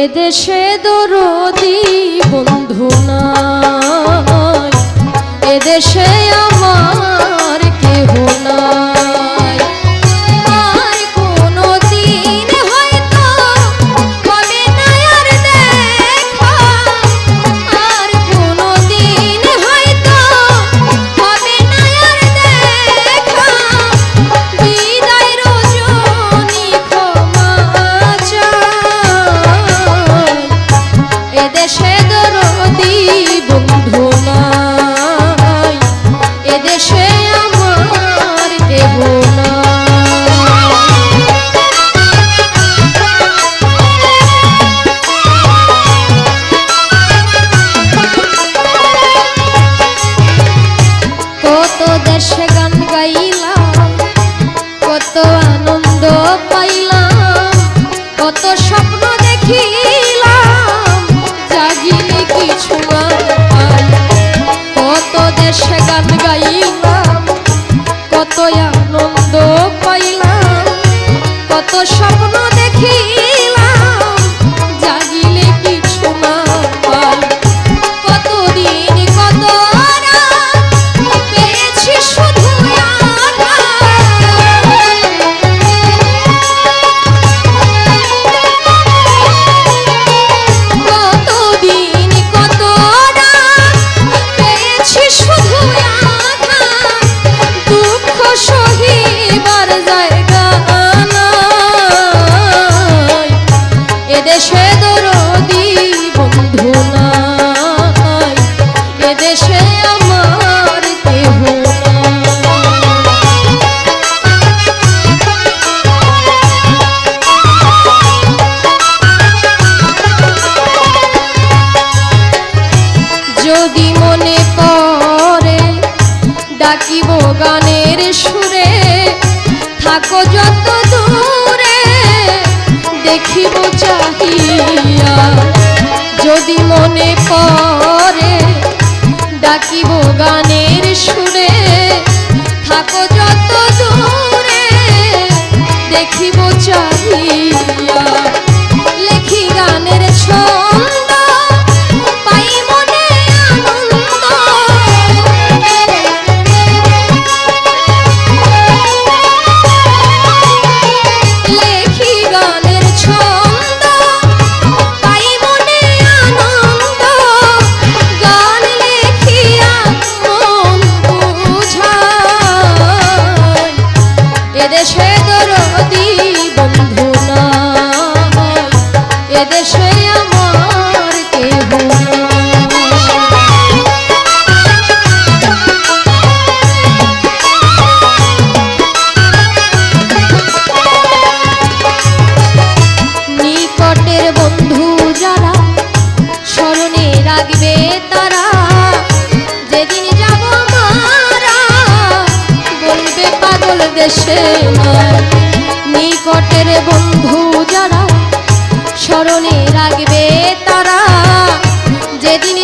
এদেশে দরদি বন্ধু নাই, এদেশে আমার কেহ নাই। আর কোনো দিন হয়তো হবে না আর দেখা, আর কোনো দিন হয়তো হবে না আর দেখা। বিদায় রজনী ক্ষমা চাই, এদেশে দরদি বন্ধু নাই, এদেশে আমার কেহ কত দেশে গান গাইলাম, কত আনন্দ পাইলাম, কত স্বপ্ন দেখিলাম, জাগিলে কিছু পাই। কত দেশে গান গাইলাম, কত আনন্দ পাইলাম, কত স্বপ্ন দেখিলাম, জাগিলে কিছু পাই। কতদিন কত পেয়েছি শুধু কতদিন কত পেয়েছি শুধু দুঃখ সহিবার জায়গা নাই, এদেশে দরদি বন্ধু নাই, এদেশে আমার কেহ যদি মনে করে ডাকিব গানের সুরে, থাকো যত দূরে দেখিব চাহিয়া। যদি মনে করে ডাকিব গানের সুরে, থাকো যত দূরে দেখিব চাহিয়া। লেখি গানের ছন্দ, পাই মনে আনন্দ, লেখি গানের ছন্দ, পাই মনে আনন্দ, গান লেখিয়া মন বুঝাই, এদেশে দরদি বন্ধু নাই, এদেশে আমার কেহ নিকটের বন্ধু যারা স্মরণে রাখবে তারা, যেদিন যাব মারা বলবে পাগল দেশে নাই। নিকটের বন্ধু যারা স্মরণে রাখবে তারা, যেদিন